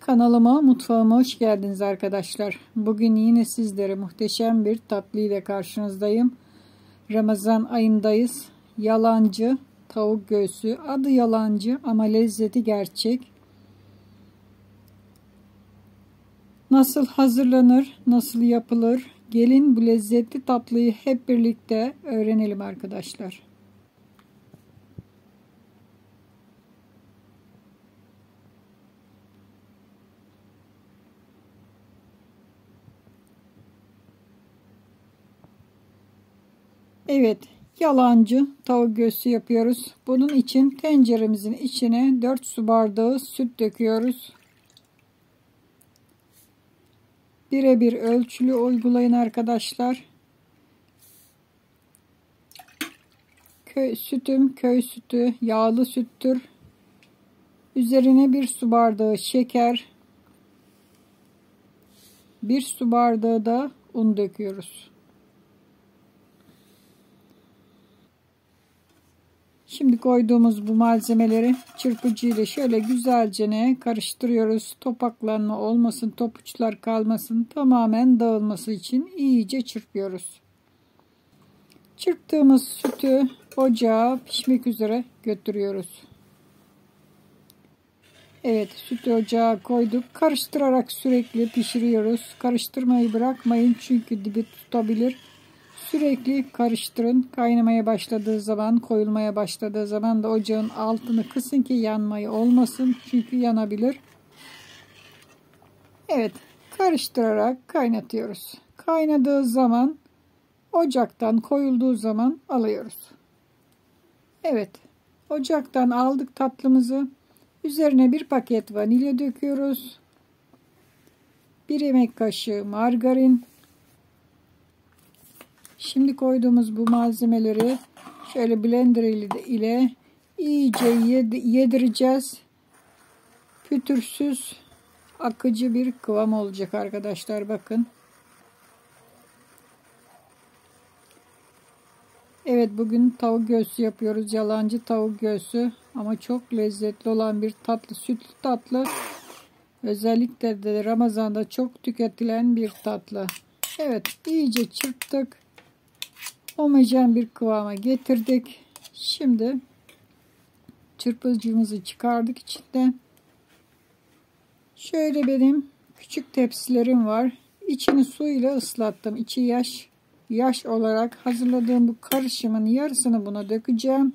Kanalıma, mutfağıma hoş geldiniz arkadaşlar. Bugün yine sizlere muhteşem bir tatlı ile karşınızdayım. Ramazan ayındayız. Yalancı tavuk göğsü. Adı yalancı ama lezzeti gerçek. Nasıl hazırlanır, nasıl yapılır? Gelin bu lezzetli tatlıyı hep birlikte öğrenelim arkadaşlar. Evet, yalancı tavuk göğsü yapıyoruz. Bunun için tenceremizin içine 4 su bardağı süt döküyoruz. Birebir ölçülü uygulayın arkadaşlar. Sütüm köy sütü, yağlı süttür. Üzerine 1 su bardağı şeker, 1 su bardağı da un döküyoruz. Şimdi koyduğumuz bu malzemeleri çırpıcı ile şöyle güzelce karıştırıyoruz. Topaklanma olmasın, topuçlar kalmasın, tamamen dağılması için iyice çırpıyoruz. Çırptığımız sütü ocağa pişmek üzere götürüyoruz. Evet, sütü ocağa koyduk. Karıştırarak sürekli pişiriyoruz. Karıştırmayı bırakmayın çünkü dibi tutabilir. Sürekli karıştırın. Kaynamaya başladığı zaman, koyulmaya başladığı zaman da ocağın altını kısın ki yanmayı olmasın. Çünkü yanabilir. Evet, karıştırarak kaynatıyoruz. Kaynadığı zaman, ocaktan koyulduğu zaman alıyoruz. Evet, ocaktan aldık tatlımızı. Üzerine 1 paket vanilya döküyoruz. 1 yemek kaşığı margarin. Şimdi koyduğumuz bu malzemeleri şöyle blender ile iyice yedireceğiz. Pütürsüz, akıcı bir kıvam olacak arkadaşlar, bakın. Evet, bugün tavuk göğsü yapıyoruz. Yalancı tavuk göğsü ama çok lezzetli olan bir tatlı, sütlü tatlı. Özellikle de Ramazan'da çok tüketilen bir tatlı. Evet, iyice çırptık. Homojen bir kıvama getirdik. Şimdi çırpıcımızı çıkardık içinden. Şöyle benim küçük tepsilerim var. İçini suyla ıslattım. İçi yaş olarak hazırladığım bu karışımın yarısını buna dökeceğim.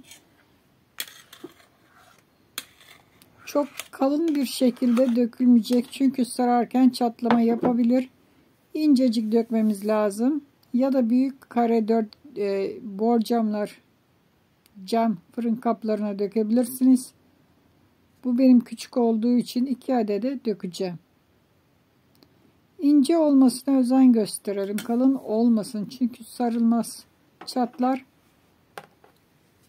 Çok kalın bir şekilde dökülmeyecek. Çünkü sararken çatlama yapabilir. İncecik dökmemiz lazım. Ya da büyük kare 4 borcamlar, cam fırın kaplarına dökebilirsiniz. Bu benim küçük olduğu için 2 adet dökeceğim. İnce olmasına özen gösterelim. Kalın olmasın çünkü sarılmaz, çatlar.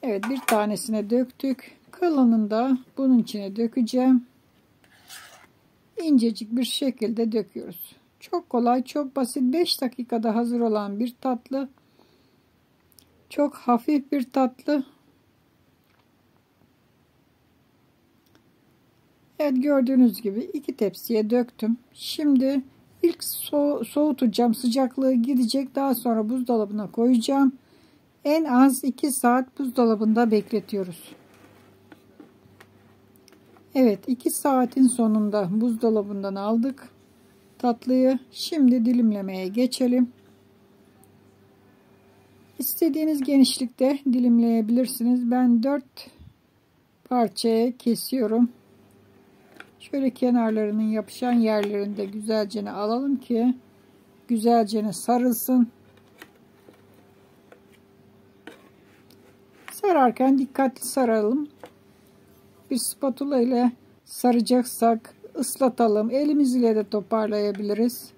Evet, bir tanesine döktük. Kalanını da bunun içine dökeceğim. İncecik bir şekilde döküyoruz. Çok kolay, çok basit. 5 dakikada hazır olan bir tatlı. Çok hafif bir tatlı. Evet, gördüğünüz gibi 2 tepsiye döktüm. Şimdi ilk soğutacağım. Sıcaklığı gidecek. Daha sonra buzdolabına koyacağım. En az 2 saat buzdolabında bekletiyoruz. Evet, 2 saatin sonunda buzdolabından aldık tatlıyı. Şimdi dilimlemeye geçelim. İstediğiniz genişlikte dilimleyebilirsiniz. Ben 4 parçaya kesiyorum. Şöyle kenarlarının yapışan yerlerinde güzelce alalım ki güzelce sarılsın. Sararken dikkatli saralım. Bir spatula ile saracaksak ıslatalım. Elimiz ile de toparlayabiliriz.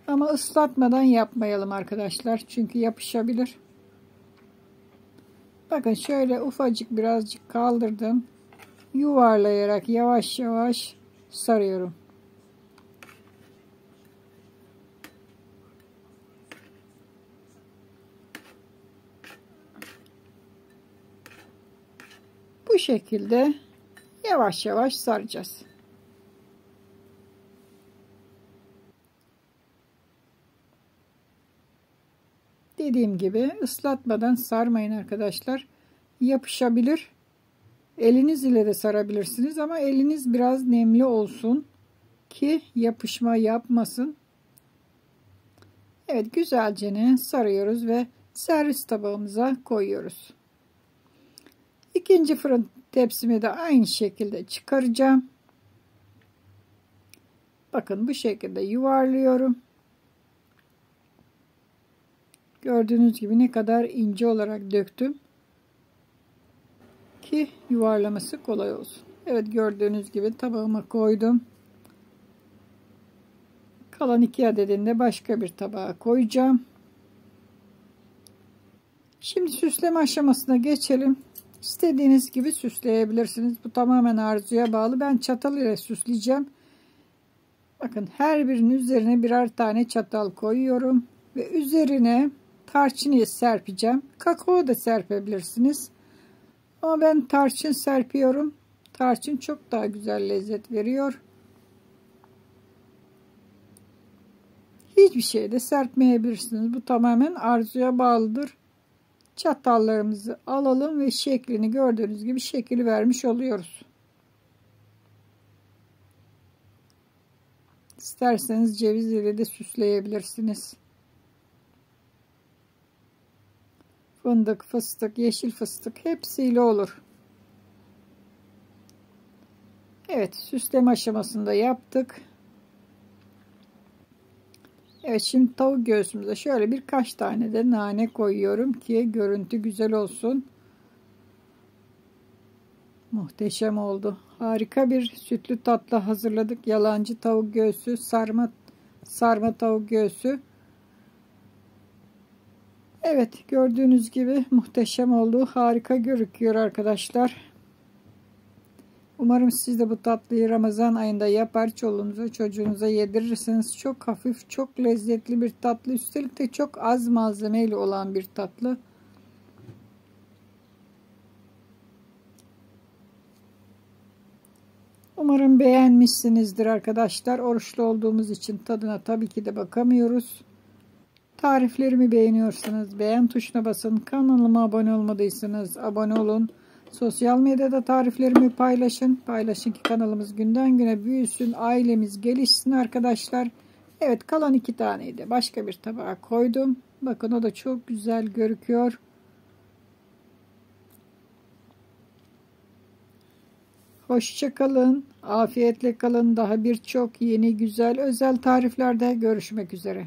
Ama ıslatmadan yapmayalım arkadaşlar. Çünkü yapışabilir. Bakın şöyle ufacık birazcık kaldırdım. Yuvarlayarak yavaş yavaş sarıyorum. Bu şekilde yavaş yavaş saracağız. Dediğim gibi ıslatmadan sarmayın arkadaşlar. Yapışabilir. Eliniz ile de sarabilirsiniz ama eliniz biraz nemli olsun ki yapışma yapmasın. Evet, güzelce sarıyoruz ve servis tabağımıza koyuyoruz. İkinci fırın tepsimi de aynı şekilde çıkaracağım. Bakın bu şekilde yuvarlıyorum. Gördüğünüz gibi ne kadar ince olarak döktüm ki yuvarlaması kolay olsun. Evet, gördüğünüz gibi tabağıma koydum. Kalan 2 adedini de başka bir tabağa koyacağım. Şimdi süsleme aşamasına geçelim. İstediğiniz gibi süsleyebilirsiniz. Bu tamamen arzuya bağlı. Ben çatal ile süsleyeceğim. Bakın, her birinin üzerine birer tane çatal koyuyorum. Ve üzerine tarçını serpeceğim. Kakao da serpebilirsiniz. Ama ben tarçın serpiyorum. Tarçın çok daha güzel lezzet veriyor. Hiçbir şey de serpmeyebilirsiniz. Bu tamamen arzuya bağlıdır. Çatallarımızı alalım ve şeklini gördüğünüz gibi şekil vermiş oluyoruz. İsterseniz ceviz ile de süsleyebilirsiniz. Fındık, fıstık, yeşil fıstık hepsiyle olur. Evet, süsleme aşamasında yaptık. Evet, şimdi tavuk göğsümüze şöyle birkaç tane de nane koyuyorum ki görüntü güzel olsun. Muhteşem oldu. Harika bir sütlü tatlı hazırladık. Yalancı tavuk göğsü, sarma tavuk göğsü. Evet, gördüğünüz gibi muhteşem oldu. Harika gözüküyor arkadaşlar. Umarım siz de bu tatlıyı Ramazan ayında yapar, çoluğunuza çocuğunuza yedirirsiniz. Çok hafif, çok lezzetli bir tatlı. Üstelik de çok az malzemeyle olan bir tatlı. Umarım beğenmişsinizdir arkadaşlar. Oruçlu olduğumuz için tadına tabii ki de bakamıyoruz. Tariflerimi beğeniyorsanız beğen tuşuna basın. Kanalıma abone olmadıysanız abone olun. Sosyal medyada tariflerimi paylaşın. Paylaşın ki kanalımız günden güne büyüsün. Ailemiz gelişsin arkadaşlar. Evet, kalan 2 taneyi de başka bir tabağa koydum. Bakın, o da çok güzel görünüyor. Hoşça kalın. Afiyetle kalın. Daha birçok yeni güzel özel tariflerde görüşmek üzere.